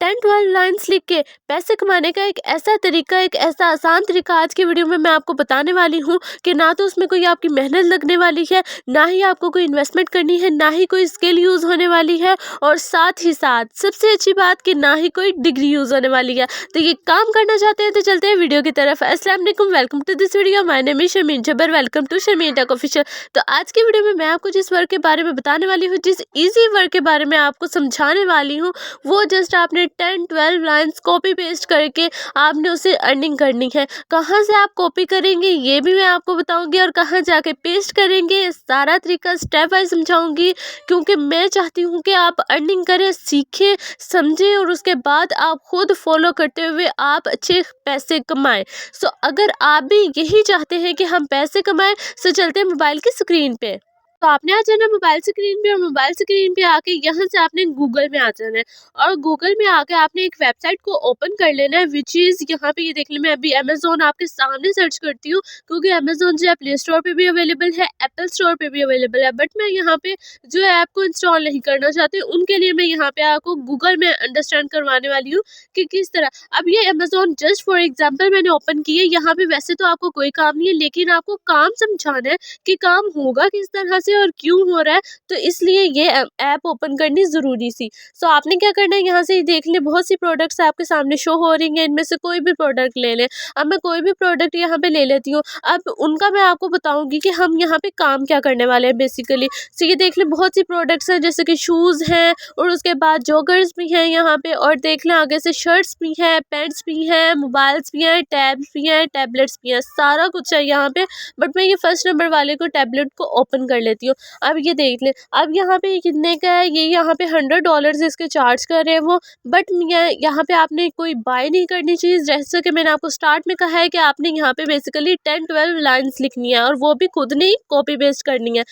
10-12 lines लिख के पैसे कमाने का एक ऐसा तरीका, एक ऐसा आसान तरीका आज की वीडियो में मैं आपको बताने वाली हूँ कि ना तो उसमें कोई आपकी मेहनत लगने वाली है, ना ही आपको कोई इन्वेस्टमेंट करनी है, ना ही कोई स्किल यूज़ होने वाली है, और साथ ही साथ सबसे अच्छी बात कि ना ही कोई डिग्री यूज़ होने वाली है। तो ये काम करना चाहते हैं तो चलते हैं वीडियो की तरफ। अस्सलाम वालेकुम, welcome to this video. My name is Sharmeen Jabbar, welcome to Sharmeen tech official. तो आज की वीडियो में मैं आपको जिस वर्क के बारे में बताने वाली हूँ, जिस ईजी वर्क के बारे में आपको समझाने वाली हूँ, वो जस्ट आपने 10-12 लाइन्स कॉपी पेस्ट करके आपने उसे अर्निंग करनी है। कहाँ से आप कॉपी करेंगे ये भी मैं आपको बताऊंगी, और कहाँ जाके पेस्ट करेंगे सारा तरीका स्टेप बाय समझाऊंगी, क्योंकि मैं चाहती हूँ कि आप अर्निंग करें, सीखें, समझें, और उसके बाद आप खुद फॉलो करते हुए आप अच्छे पैसे कमाएं। सो अगर आप भी यही चाहते हैं कि हम पैसे कमाएं, सो चलते हैं मोबाइल की स्क्रीन पे। तो आपने आ जाना मोबाइल स्क्रीन पे, और मोबाइल स्क्रीन पे आके यहाँ से आपने गूगल में आ जाना है, और गूगल में आके आपने एक वेबसाइट को ओपन कर लेना है, विच इज़ यहाँ पे ये देख लें। मैं अभी अमेजोन आपके सामने सर्च करती हूँ, क्योंकि अमेजोन जो है प्ले स्टोर पे भी अवेलेबल है, एप्पल स्टोर पे भी अवेलेबल है, बट मैं यहाँ पे जो ऐप को इंस्टॉल नहीं करना चाहती, उनके लिए मैं यहाँ पे आपको गूगल में अंडरस्टैंड करवाने वाली हूँ कि किस तरह। अब ये अमेजोन जस्ट फॉर एग्जाम्पल मैंने ओपन की है। यहाँ पे वैसे तो आपको कोई काम नहीं है, लेकिन आपको काम समझाना है कि काम होगा किस तरह से और क्यों हो रहा है, तो इसलिए ये ऐप ओपन करनी ज़रूरी सी। सो आपने क्या करना है, यहाँ से देख लें, बहुत सी प्रोडक्ट्स आपके सामने शो हो रही हैं, इनमें से कोई भी प्रोडक्ट ले लें। अब मैं कोई भी प्रोडक्ट यहाँ पे ले लेती हूँ। अब उनका मैं आपको बताऊंगी कि हम यहाँ पे काम क्या करने वाले हैं बेसिकली। सो ये देख लें, बहुत सी प्रोडक्ट्स हैं, जैसे कि शूज़ हैं, और उसके बाद जॉगर्स भी हैं यहाँ पे, और देख लें आगे से शर्ट्स भी हैं, पैंट्स भी हैं, मोबाइल्स भी हैं, टैब्स भी हैं, टैबलेट्स भी हैं, सारा कुछ है यहाँ पे। बट मैं ये फर्स्ट नंबर वाले को टैबलेट को ओपन कर लेती हूँ। अब ये देख ले, अब यहाँ पे कितने का है, ये यहाँ पे $100 इसके चार्ज कर रहे हैं वो। बट यहाँ पे आपने कोई बाय नहीं करनी चीज़, जैसे कि मैंने आपको स्टार्ट में कहा है कि आपने यहाँ पे बेसिकली 10-12 लाइन्स लिखनी है, और वो भी खुद नहीं कॉपी पेस्ट करनी है।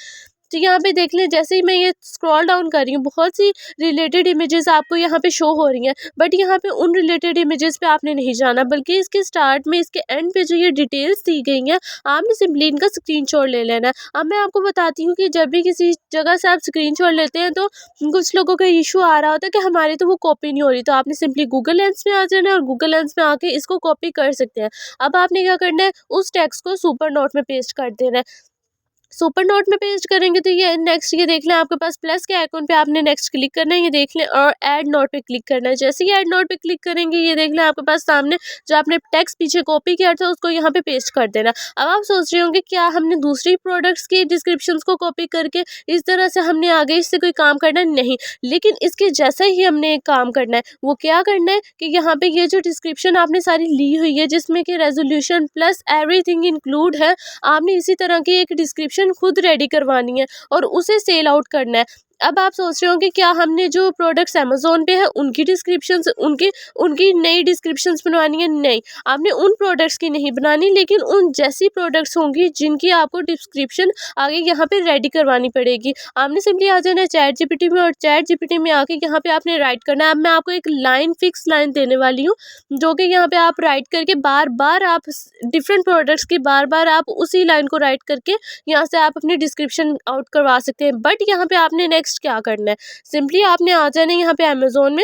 तो यहाँ पे देख लें, जैसे ही मैं ये स्क्रॉल डाउन कर रही हूँ, बहुत सी रिलेटेड इमेजेस आपको यहाँ पे शो हो रही हैं, बट यहाँ पे उन रिलेटेड इमेजेस पे आपने नहीं जाना, बल्कि इसके स्टार्ट में, इसके एंड पे जो ये डिटेल्स दी गई हैं, आपने सिंपली इनका स्क्रीनशॉट ले लेना है। अब मैं आपको बताती हूँ कि जब भी किसी जगह से आप स्क्रीनशॉट लेते हैं, तो कुछ लोगों का इशू आ रहा होता है कि हमारी तो वो कॉपी नहीं हो रही, तो आपने सिंपली गूगल लेंस में आ जाना है, और गूगल लेंस में आके इसको कॉपी कर सकते हैं। अब आपने क्या करना है, उस टेक्स्ट को सुपर नोट में पेस्ट कर देना है। सुपर नोट में पेस्ट करेंगे तो ये नेक्स्ट, ये देख लें, आपके पास प्लस के आइकॉन पे आपने नेक्स्ट क्लिक करना है, ये देख लें, और ऐड नोट पे क्लिक करना है। जैसे ही ऐड नोट पे क्लिक करेंगे, ये देख लें, आपके पास सामने जो आपने टेक्स्ट पीछे कॉपी किया था उसको यहाँ पे पेस्ट कर देना। अब आप सोच रहे होंगे क्या हमने दूसरी प्रोडक्ट्स की डिस्क्रिप्शंस को कॉपी करके इस तरह से हमने आगे इससे कोई काम करना है? नहीं, लेकिन इसके जैसा ही हमने एक काम करना है। वो क्या करना है कि यहाँ पे ये जो डिस्क्रिप्शन आपने सारी ली हुई है, जिसमें कि रेजोल्यूशन प्लस एवरीथिंग इंक्लूड है, आपने इसी तरह की एक डिस्क्रिप्शन खुद रेडी करवानी है और उसे सेल आउट करना है। अब आप सोच रहे होंगे क्या हमने जो प्रोडक्ट्स अमेजोन पे है उनकी डिस्क्रिप्शंस, उनकी नई डिस्क्रिप्शंस बनवानी है? नहीं, आपने उन प्रोडक्ट्स की नहीं बनानी, लेकिन उन जैसी प्रोडक्ट्स होंगी जिनकी आपको डिस्क्रिप्शन आगे यहाँ पे रेडी करवानी पड़ेगी। आपने सिंपली आ जाना है चैट जीपीटी में, और चैट जीपीटी में आके यहाँ पे आपने राइट करना है। अब मैं आपको एक लाइन, फिक्स लाइन देने वाली हूँ, जो कि यहाँ पे आप राइट करके बार बार आप डिफरेंट प्रोडक्ट्स की बार बार आप उसी लाइन को राइट करके यहाँ से आप अपनी डिस्क्रिप्शन आउट करवा सकते हैं। बट यहाँ पे आपने नेक्स्ट क्या करना है, सिंपली आपने आ जाना है यहाँ पे अमेजोन में,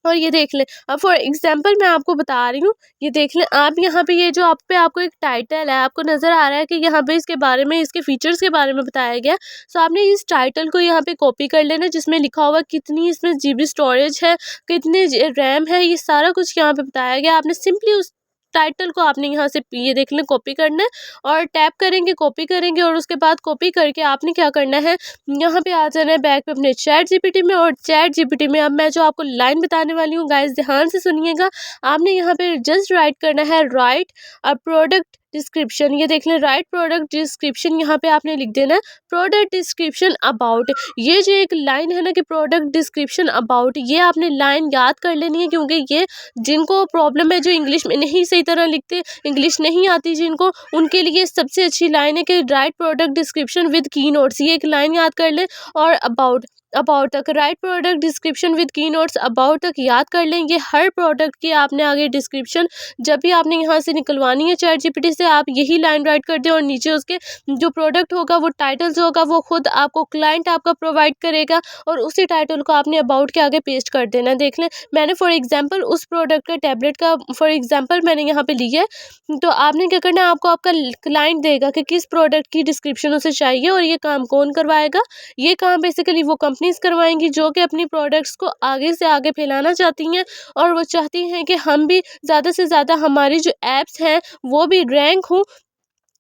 और ये देख लें, अब फॉर एग्जांपल मैं आपको बता रही हूँ, ये देख लें आप यहाँ पे, ये जो आप पे आपको एक टाइटल है, आपको नज़र आ रहा है कि यहाँ पे इसके बारे में, इसके फीचर्स के बारे में बताया गया। सो आपने इस टाइटल को यहाँ पे कॉपी कर लेना, जिसमें लिखा हुआ कितनी इसमें GB स्टोरेज है, कितने रैम है, ये सारा कुछ यहाँ पे बताया गया। आपने सिंपली उस टाइटल को आपने यहाँ से ये देख लें कॉपी करना है, और टैप करेंगे, कॉपी करेंगे, और उसके बाद कॉपी करके आपने क्या करना है, यहाँ पे आ जाना है बैक पे अपने चैट जीपीटी में, और चैट जीपीटी में अब मैं जो आपको लाइन बताने वाली हूँ, गाइस ध्यान से सुनिएगा। आपने यहाँ पे जस्ट राइट करना है, राइट अ प्रोडक्ट डिस्क्रिप्शन, ये देख लें, राइट प्रोडक्ट डिस्क्रिप्शन, यहाँ पे आपने लिख देना है प्रोडक्ट डिस्क्रिप्शन अबाउट। ये जो एक लाइन है ना कि प्रोडक्ट डिस्क्रिप्शन अबाउट, ये आपने लाइन याद कर लेनी है, क्योंकि ये जिनको प्रॉब्लम है, जो इंग्लिश में नहीं सही तरह लिखते, इंग्लिश नहीं आती जिनको, उनके लिए सबसे अच्छी लाइन है कि राइट प्रोडक्ट डिस्क्रिप्शन विद की नोट्स, ये एक लाइन याद कर लें। और अबाउट, अबाउट तक, राइट प्रोडक्ट डिस्क्रिप्शन विद की नोट्स अबाउट तक याद कर लें। ये हर प्रोडक्ट की आपने आगे डिस्क्रिप्शन जब भी आपने यहाँ से निकलवानी है चैट जीपीटी से, आप यही लाइन राइट कर दें और नीचे उसके जो प्रोडक्ट होगा वो टाइटल्स होगा वो खुद आपको क्लाइंट आपका प्रोवाइड करेगा और उसी टाइटल को आपने अबाउट के आगे पेस्ट कर देना। देख लें, मैंने फॉर एग्जांपल उस प्रोडक्ट का टैबलेट का फॉर एग्जांपल मैंने यहाँ पे लिया है। तो आपने क्या करना है, आपको आपका क्लाइंट देगा कि किस प्रोडक्ट की डिस्क्रिप्शन उसे चाहिए और ये काम कौन करवाएगा। ये काम बेसिकली वो कंपनीज करवाएंगी जो कि अपनी प्रोडक्ट्स को आगे से आगे फैलाना चाहती हैं और वो चाहती हैं कि हम भी ज़्यादा से ज़्यादा हमारी जो ऐप्स हैं वो भी रैंक हों।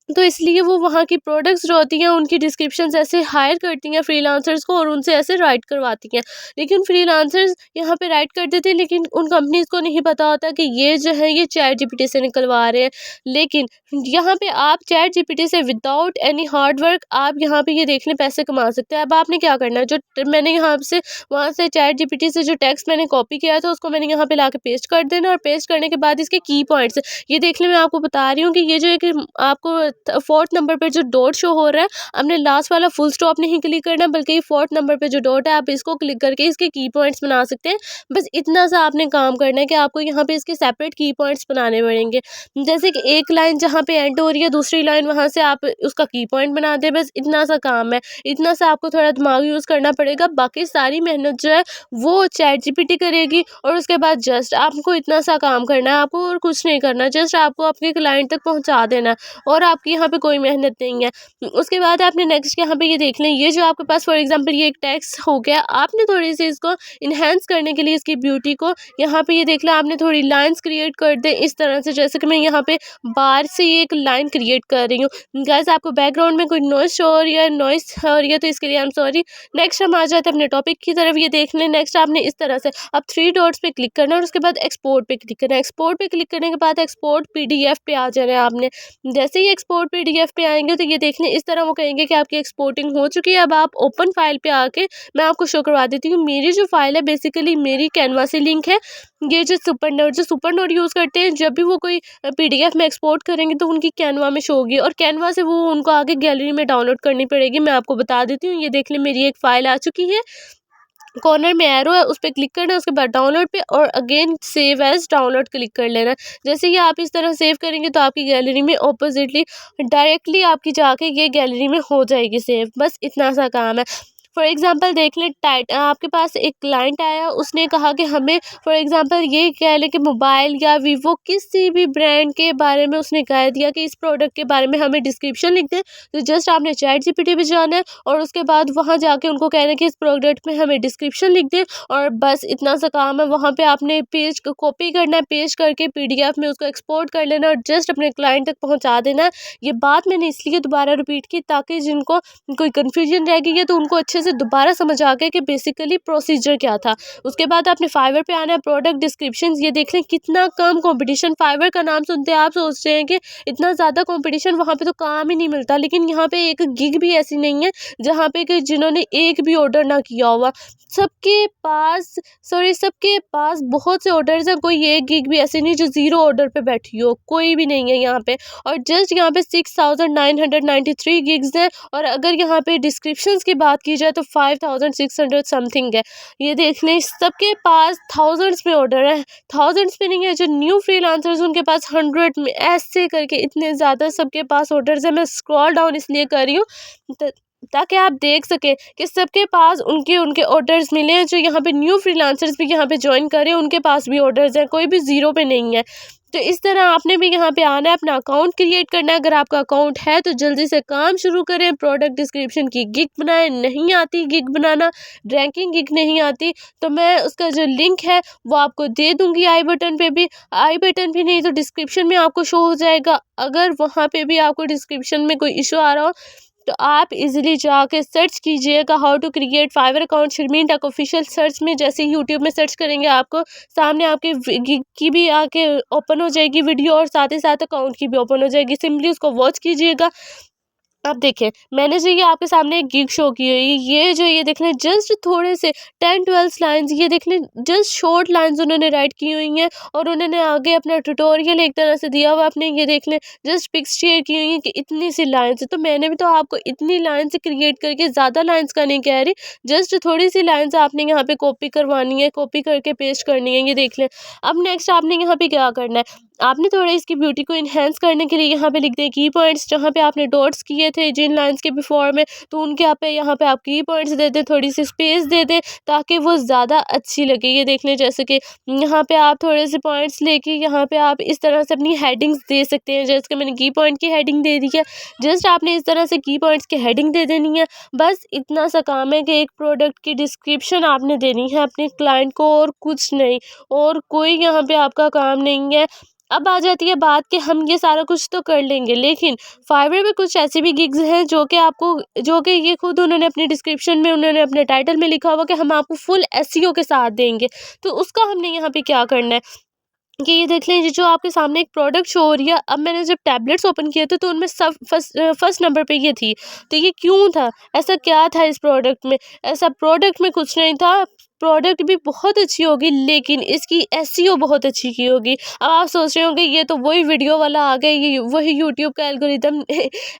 तो इसलिए वो वहाँ की प्रोडक्ट्स जो होती हैं उनकी डिस्क्रिप्शंस ऐसे हायर करती हैं फ्रीलांसर्स को और उनसे ऐसे राइट करवाती हैं। लेकिन फ्रीलांसर्स यहाँ पे राइट कर देते हैं, लेकिन उन कंपनीज़ को नहीं पता होता कि ये जो है ये चैट जीपीटी से निकलवा रहे हैं। लेकिन यहाँ पे आप चैट जीपीटी से विदाउट एनी हार्ड वर्क आप यहाँ पे ये देख लें पैसे कमा सकते हैं। अब आपने क्या करना है, जो मैंने यहाँ से वहाँ से चैट जीपीटी से जो टेक्स्ट मैंने कॉपी किया था उसको मैंने यहाँ पे ला के पेस्ट कर देना और पेस्ट करने के बाद इसके की पॉइंट्स ये देख लें। मैं आपको बता रही हूँ कि ये जो एक आपको फोर्थ नंबर पे जो डॉट शो हो रहा है, हमने लास्ट वाला फुल स्टॉप नहीं क्लिक करना बल्कि फोर्थ नंबर पे जो डॉट है आप इसको क्लिक करके इसके की पॉइंट्स बना सकते हैं। बस इतना सा आपने काम करना है कि आपको यहाँ पे इसके सेपरेट की पॉइंट्स बनाने पड़ेंगे। जैसे कि एक लाइन जहाँ पे एंड हो रही है दूसरी लाइन वहाँ से आप उसका की पॉइंट बना दें, बस इतना सा काम है। इतना सा आपको थोड़ा दिमाग यूज़ करना पड़ेगा, बाकी सारी मेहनत जो है वो चैट जीपीटी करेगी। और उसके बाद जस्ट आपको इतना सा काम करना है, आपको और कुछ नहीं करना, जस्ट आपको अपने क्लाइंट तक पहुँचा देना है और आपकी यहाँ पे कोई मेहनत नहीं है। उसके बाद आपने नेक्स्ट यहाँ पे ये देख लें, ये जो आपके पास फॉर एग्जांपल ये एक टेक्स्ट हो गया, आपने थोड़ी सी इसको इन्हेंस करने के लिए इसकी ब्यूटी को यहाँ पे ये देख लें आपने थोड़ी लाइंस क्रिएट कर दें इस तरह से, जैसे कि मैं यहाँ पे बाहर से ये एक लाइन क्रिएट कर रही हूँ। गाइस आपको बैकग्राउंड में कोई नॉइस शो हो रही है, नॉइस हो रही है तो इसके लिए आई एम सॉरी। नेक्स्ट हम आ जाते हैं अपने टॉपिक की तरफ। ये देख लें नेक्स्ट आपने इस तरह से अब थ्री डॉट्स पे क्लिक करना है और उसके बाद एक्सपोर्ट पे क्लिक करना है। एक्सपोर्ट पे क्लिक करने के बाद एक्सपोर्ट पीडीएफ पे आ जाना है आपने। जैसे ही एक्सपोर्ट पीडीएफ पे आएंगे तो ये देख लें इस तरह वो कहेंगे कि आपकी एक्सपोर्टिंग हो चुकी है। अब आप ओपन फाइल पे आके मैं आपको शो करवा देती हूँ। मेरी जो फाइल है बेसिकली मेरी कैनवा से लिंक है। ये जो सुपर नोट यूज़ करते हैं जब भी वो कोई पीडीएफ में एक्सपोर्ट करेंगे तो उनकी कैनवा में शो होगी और कैनवा से वो उनको आगे गैलरी में डाउनलोड करनी पड़ेगी। मैं आपको बता देती हूँ। ये देख लें मेरी एक फ़ाइल आ चुकी है, कॉर्नर में एरो है उस पर क्लिक करना है, उसके बाद डाउनलोड पे और again save as download click कर लेना है। जैसे ही आप इस तरह सेव करेंगे तो आपकी गैलरी में ऑपोजिटली डायरेक्टली आपकी जाके ये गैलरी में हो जाएगी सेव। बस इतना सा काम है। फॉर एग्जांपल देख लें आपके पास एक क्लाइंट आया, उसने कहा कि हमें फॉर एग्जांपल ये कह लें कि मोबाइल या वीवो किसी भी ब्रांड के बारे में उसने कह दिया कि इस प्रोडक्ट के बारे में हमें डिस्क्रिप्शन लिख दें। तो जस्ट आपने चैट जीपीटी पे जाना है और उसके बाद वहाँ जाके उनको कहना है कि इस प्रोडक्ट में हमें डिस्क्रिप्शन लिख दें और बस इतना सा काम है। वहाँ पे आपने पेज को कॉपी करना है, पेस्ट करके पीडीएफ में उसको एक्सपोर्ट कर लेना और जस्ट अपने क्लाइंट तक पहुँचा देना है। ये बात मैंने इसलिए दोबारा रिपीट की ताकि जिनको कोई कन्फ्यूजन रह गई है तो उनको अच्छे से दोबारा समझ आ गया कि बेसिकली प्रोसीजर क्या था। उसके बाद आपने फाइवर पे आना है, प्रोडक्ट डिस्क्रिप्शन। ये देख लें कितना कम कंपटीशन। फाइवर का नाम सुनते हैं आप सोचते हैं कि इतना ज़्यादा कंपटीशन, वहाँ पे तो काम ही नहीं मिलता। लेकिन यहाँ पे एक गिग भी ऐसी नहीं है जहाँ पे कि जिन्होंने एक भी ऑर्डर ना किया हुआ। सबके पास बहुत से ऑर्डर्स हैं, कोई एक गिग भी ऐसी नहीं जो ज़ीरो ऑर्डर पे बैठी हो, कोई भी नहीं है यहाँ पे। और जस्ट यहाँ पे 6993 गिग्स हैं और अगर यहाँ पे डिस्क्रिप्शंस की बात की जाए तो 5600 समथिंग है। ये देख लें सबके पास थाउजेंड्स में ऑर्डर है, थाउजेंड्स में नहीं है। जो न्यू फ्रीलांसर्स उनके पास 100 में, ऐसे करके इतने ज़्यादा सबके पास ऑर्डर्स है। मैं स्क्रॉल डाउन इसलिए कर रही हूँ ताकि आप देख सकें कि सबके पास उनके उनके ऑर्डर्स मिले हैं। जो यहाँ पे न्यू फ्रीलांसर्स भी यहाँ पे ज्वाइन करें उनके पास भी ऑर्डर्स हैं, कोई भी ज़ीरो पे नहीं है। तो इस तरह आपने भी यहाँ पे आना है, अपना अकाउंट क्रिएट करना है। अगर आपका अकाउंट है तो जल्दी से काम शुरू करें, प्रोडक्ट डिस्क्रिप्शन की गिग बनाएं। नहीं आती गिग बनाना, रैंकिंग गिग नहीं आती तो मैं उसका जो लिंक है वो आपको दे दूँगी आई बटन पे भी। आई बटन भी नहीं तो डिस्क्रिप्शन में आपको शो हो जाएगा। अगर वहाँ पे भी आपको डिस्क्रिप्शन में कोई इशू आ रहा हो तो आप इजीली जाके सर्च कीजिएगा how to create Fiverr account Sharmeen tech official. Search में जैसे यूट्यूब में सर्च करेंगे आपको सामने आपके गिग की भी आके ओपन हो जाएगी वीडियो और साथ ही साथ अकाउंट की भी ओपन हो जाएगी। सिंपली उसको वॉच कीजिएगा अब देखिए, मैंने जो ये आपके सामने एक गिग शो की हुई है, ये जो ये देख लें जस्ट थोड़े से 10-12 लाइन्स, ये देख लें जस्ट शॉर्ट लाइन्स उन्होंने राइट की हुई हैं और उन्होंने आगे अपना ट्यूटोरियल एक तरह से दिया हुआ है। आपने ये देख लें जस्ट पिक्स शेयर की हुई हैं कि इतनी सी लाइन्स है, तो मैंने भी तो आपको इतनी लाइन्स क्रिएट करके, ज़्यादा लाइन्स का नहीं कह रही, जस्ट थोड़ी सी लाइन्स आपने यहाँ पे कॉपी करवानी है, कॉपी करके पेस्ट करनी है, ये देख लें। अब नेक्स्ट आपने यहाँ पे क्या करना है, आपने थोड़ा इसकी ब्यूटी को इन्हेंस करने के लिए यहाँ पे लिख दें की पॉइंट्स, जहाँ पे आपने डॉट्स किए थे जिन लाइंस के बिफोर में, तो उनके यहाँ पे आप की पॉइंट्स दे दें, थोड़ी सी स्पेस दे दें ताकि वो ज़्यादा अच्छी लगे। ये देख लें जैसे कि यहाँ पे आप थोड़े से पॉइंट्स लेके यहाँ पे आप इस तरह से अपनी हेडिंग्स दे सकते हैं, जैसे कि मैंने की पॉइंट की हेडिंग दे दी है, जस्ट आपने इस तरह से की पॉइंट्स की हेडिंग दे देनी है। बस इतना सा काम है कि एक प्रोडक्ट की डिस्क्रिप्शन आपने देनी है अपने क्लाइंट को, और कुछ नहीं, और कोई यहाँ पे आपका काम नहीं है। अब आ जाती है बात कि हम ये सारा कुछ तो कर लेंगे, लेकिन फाइवर में कुछ ऐसी भी गिग्स हैं जो कि ये खुद उन्होंने अपनी डिस्क्रिप्शन में, उन्होंने अपने टाइटल में लिखा हुआ कि हम आपको फुल एसईओ के साथ देंगे। तो उसका हमने यहाँ पे क्या करना है कि ये देख लें, ये जो आपके सामने एक प्रोडक्ट शो हो रही है। अब मैंने जब टैबलेट्स ओपन किए थे तो उनमें सब फर्स्ट नंबर पे ये थी, तो ये क्यों था, ऐसा क्या था इस प्रोडक्ट में? ऐसा प्रोडक्ट में कुछ नहीं था, प्रोडक्ट भी बहुत अच्छी होगी लेकिन इसकी एसईओ बहुत अच्छी की होगी। अब आप सोच रहे होंगे ये तो वही वीडियो वाला आ गया, ये वही यूट्यूब का एल्गोरिदम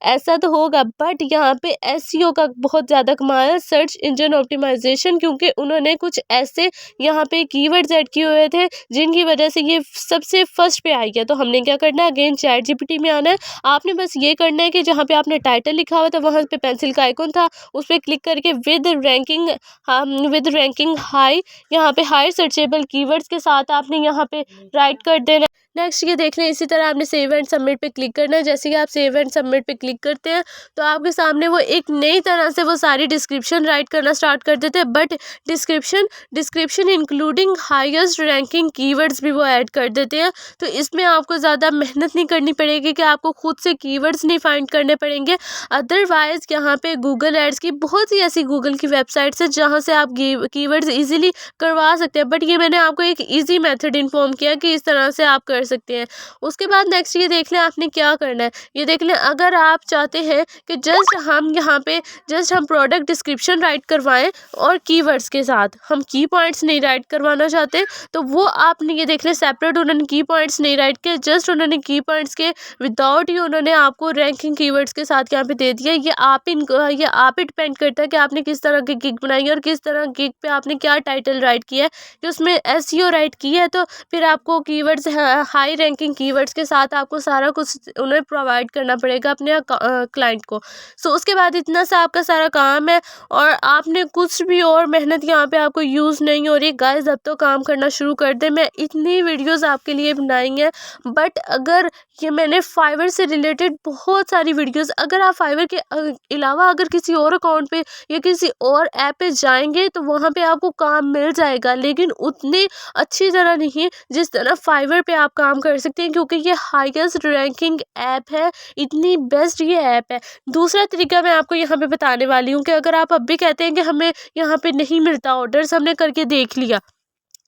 ऐसा तो होगा, बट यहाँ पे एसईओ का बहुत ज़्यादा कमाल है, सर्च इंजन ऑप्टिमाइजेशन, क्योंकि उन्होंने कुछ ऐसे यहाँ पे कीवर्ड्स ऐड किए हुए थे जिनकी वजह से ये सबसे फर्स्ट पे आई है। तो हमने क्या करना है, अगेन चैट जीपीटी में आना है। आपने बस ये करना है कि जहाँ पे आपने टाइटल लिखा हुआ था वहाँ पे पेंसिल का आइकन था, उस पर क्लिक करके विद रैंकिंग हाई, यहाँ पे हाई सर्चेबल कीवर्ड्स के साथ आपने यहाँ पे राइट कर देना। नेक्स्ट ये देख लें, इसी तरह आपने सेव एंड सबमिट पे क्लिक करना है। जैसे कि आप सेव एंड सबमिट पे क्लिक करते हैं तो आपके सामने वो एक नई तरह से वो सारी डिस्क्रिप्शन राइट करना स्टार्ट कर देते हैं, but description including highest ranking keywords भी वो ऐड कर देते हैं। तो इसमें आपको ज़्यादा मेहनत नहीं करनी पड़ेगी कि आपको खुद से कीवर्ड्स नहीं फाइंड करने पड़ेंगे। अदरवाइज़ यहाँ पे गूगल एड्स की बहुत सी ऐसी गूगल की वेबसाइट्स है जहाँ से आप कीवर्ड्स ईजिली करवा सकते हैं, बट ये मैंने आपको एक ईजी मेथड इन्फॉर्म किया कि इस तरह से आप कर सकते हैं। उसके बाद नेक्स्ट ये देख लें आपने क्या करना है। ये देख लें, अगर आप चाहते हैं कि जस्ट हम प्रोडक्ट डिस्क्रिप्शन राइट करवाएं और कीवर्ड्स के साथ, हम की पॉइंट्स नहीं राइट करवाना चाहते, तो वो आपने ये देख लें सेपरेट उन्होंने की पॉइंट्स नहीं राइट किए, जस्ट उन्होंने की पॉइंट्स के विदाउट ही उन्होंने आपको रैंकिंग कीवर्ड्स के साथ यहाँ पे दे दिया। ये आप ही डिपेंड करता है कि आपने किस तरह की गिग बनाई है और किस तरह गिग पे आपने क्या टाइटल राइट किया है। कि उसमें एसईओ राइट किया है तो फिर आपको कीवर्ड्स, हाई रैंकिंग कीवर्ड्स के साथ आपको सारा कुछ उन्हें प्रोवाइड करना पड़ेगा अपने क्लाइंट को। सो उसके बाद इतना सा आपका सारा काम है और आपने कुछ भी और मेहनत यहाँ पे आपको यूज़ नहीं हो रही। गाइस अब तो काम करना शुरू कर दे। मैं इतनी वीडियोस आपके लिए बनाई हैं, बट अगर ये मैंने फाइवर से रिलेटेड बहुत सारी वीडियोस, अगर आप फाइवर के अलावा अगर किसी और अकाउंट पे या किसी और ऐप पे जाएंगे तो वहाँ पे आपको काम मिल जाएगा, लेकिन उतनी अच्छी तरह नहीं जिस तरह फाइवर पे आप काम कर सकते हैं, क्योंकि ये हाईएस्ट रैंकिंग ऐप है, इतनी बेस्ट ये ऐप है। दूसरा तरीका मैं आपको यहाँ पे बताने वाली हूँ कि अगर आप अब भी कहते हैं कि हमें यहाँ पे नहीं मिलता ऑर्डर्स, हमने करके देख लिया,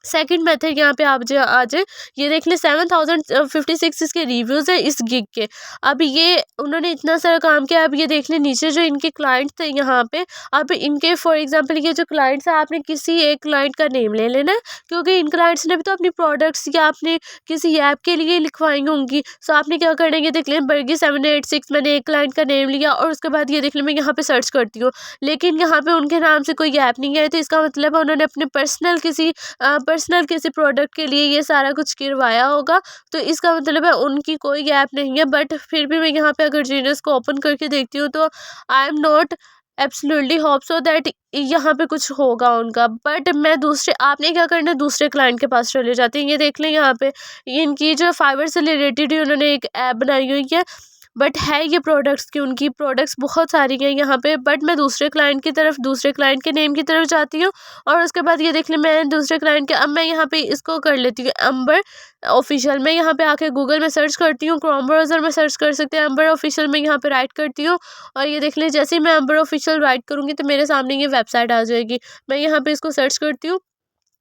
सेकंड मेथड यहाँ पे आप जो आज ये देख लें 7056 इसके रिव्यूज़ है इस गिग के। अब ये उन्होंने इतना सारा काम किया। अब ये देख लें नीचे जो इनके क्लाइंट थे यहाँ पे, अब इनके फॉर एग्जांपल ये जो क्लाइंट्स है, आपने किसी एक क्लाइंट का नेम ले लेना है, क्योंकि इन क्लाइंट्स ने भी तो अपनी प्रोडक्ट्स या आपने किसी ऐप के लिए लिखवाई होंगी। सो आपने क्या करना है, ये देख लें बर्गी 786, मैंने एक क्लाइंट का नेम लिया और उसके बाद ये देख लें मैं यहाँ पर सर्च करती हूँ, लेकिन यहाँ पर उनके नाम से कोई ऐप नहीं है, तो इसका मतलब है उन्होंने अपने पर्सनल किसी प्रोडक्ट के लिए ये सारा कुछ करवाया होगा। तो इसका मतलब है उनकी कोई ऐप नहीं है, बट फिर भी मैं यहाँ पे अगर जीनियस को ओपन करके देखती हूँ तो I am not absolutely hope so that यहाँ पे कुछ होगा उनका। बट मैं आपने क्या करना है, दूसरे क्लाइंट के पास चले जाते हैं। ये देख लें यहाँ पे इनकी जो फाइवर से रिलेटेड ही उन्होंने एक ऐप बनाई हुई है, बट है ये प्रोडक्ट्स की, उनकी प्रोडक्ट्स बहुत सारी हैं यहाँ पे। बट मैं दूसरे क्लाइंट के नेम की तरफ जाती हूँ और उसके बाद ये देख लें मैं दूसरे क्लाइंट के, अब मैं यहाँ पे इसको कर लेती हूँ अंबर ऑफिशियल। मैं यहाँ पे आके गूगल में सर्च करती हूँ, क्रोम ब्राउज़र में सर्च कर सकते हैं अंबर ऑफिशियल, में यहाँ पे राइट करती हूँ और ये देख लें जैसे ही मैं अंबर ऑफिशियल राइट करूँगी तो मेरे सामने ये वेबसाइट आ जाएगी। मैं यहाँ पर इसको सर्च करती हूँ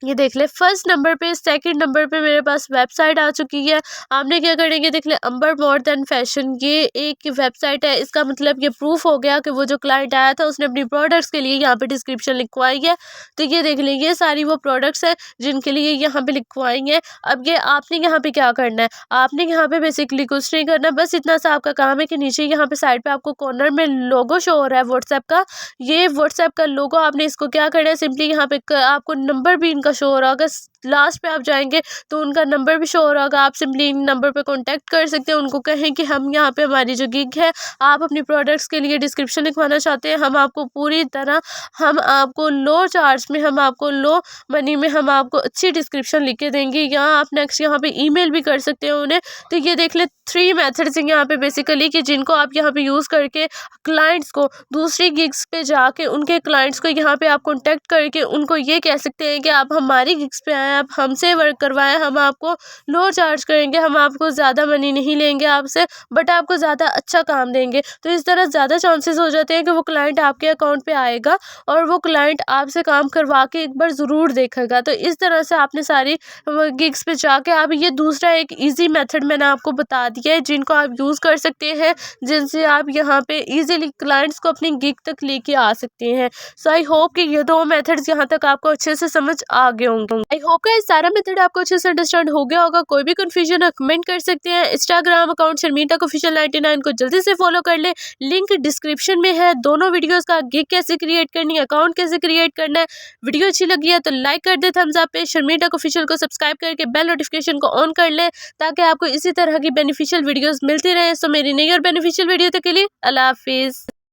ये देख ले फर्स्ट नंबर पे, सेकंड नंबर पे मेरे पास वेबसाइट आ चुकी है। आपने क्या करेंगे, देख ले अंबर मोर देन फैशन, ये एक वेबसाइट है। इसका मतलब ये प्रूफ हो गया कि वो जो क्लाइंट आया था उसने अपनी प्रोडक्ट्स के लिए यहाँ पे डिस्क्रिप्शन लिखवाई है। तो ये देख ले ये सारी वो प्रोडक्ट्स है जिनके लिए यहाँ पे लिखवाई है। अब ये आपने यहाँ पे क्या करना है, आपने यहाँ पे बेसिकली कुछ नहीं करना, बस इतना सा आपका काम है कि नीचे यहाँ पे साइड पे आपको कॉर्नर में लोगो शो हो रहा है व्हाट्सएप का। ये व्हाट्सएप का लोगो आपने इसको क्या करना है, सिंपली यहाँ पे आपको नंबर भी इनका शो हो रहा होगा। लास्ट पे आप जाएंगे तो उनका नंबर भी शो हो रहा होगा। आप सिंपली इन नंबर पे कांटेक्ट कर सकते हैं, उनको कहें कि हम यहाँ पे हमारी जो गिग है, आप अपनी प्रोडक्ट्स के लिए डिस्क्रिप्शन लिखवाना चाहते हैं, हम आपको पूरी तरह, हम आपको लो चार्ज में, हम आपको लो मनी में हम आपको अच्छी डिस्क्रिप्शन लिख के देंगे। यहाँ आप नेक्स्ट यहाँ पे ईमेल भी कर सकते हैं उन्हें। तो ये देख ले 3 मेथड्स हैं यहाँ पे बेसिकली, कि जिनको आप यहाँ पे यूज़ करके क्लाइंट्स को दूसरी गिग्स पे जाके उनके क्लाइंट्स को यहाँ पे आप कॉन्टेक्ट करके उनको ये कह सकते हैं कि आप हमारी गिग्स पे आए, आप हमसे वर्क करवाएं, हम आपको लो चार्ज करेंगे, हम आपको ज़्यादा मनी नहीं लेंगे आपसे, बट आपको ज़्यादा अच्छा काम देंगे। तो इस तरह ज़्यादा चांसेस हो जाते हैं कि वो क्लाइंट आपके अकाउंट पे आएगा और वो क्लाइंट आपसे काम करवा के एक बार ज़रूर देखेगा। तो इस तरह से आपने सारी गिग्स पे जाके, अब ये दूसरा एक ईजी मेथड मैंने आपको बता दिया है जिनको आप यूज़ कर सकते हैं, जिनसे आप यहाँ पे ईजिली क्लाइंट्स को अपनी गिग तक लेके आ सकते हैं। सो आई होप कि ये 2 मेथड्स यहाँ तक आपको अच्छे से समझ आ गए होंगे। आई होप का सारा मेथड आपको अच्छे से अंडरस्टैंड हो गया होगा। कोई भी कंफ्यूजन है कमेंट कर सकते हैं। इंस्टाग्राम अकाउंट शर्मिता ऑफिशियल 99 को जल्दी से फॉलो कर ले, लिंक डिस्क्रिप्शन में है। दोनों वीडियोस का, गिग कैसे क्रिएट करनी है, अकाउंट कैसे क्रिएट करना है। वीडियो अच्छी लगी है तो लाइक कर दे, थम्स अप पे। शर्मिता ऑफिशियल को सब्सक्राइब करके बेल नोटिफिकेशन को ऑन कर ले ताकि आपको इसी तरह की बेनिफिशियल वीडियोस मिलती रहे। सो मेरी नई और बेनिफिशियल वीडियो तक के लिए अल्लाह हाफिज़।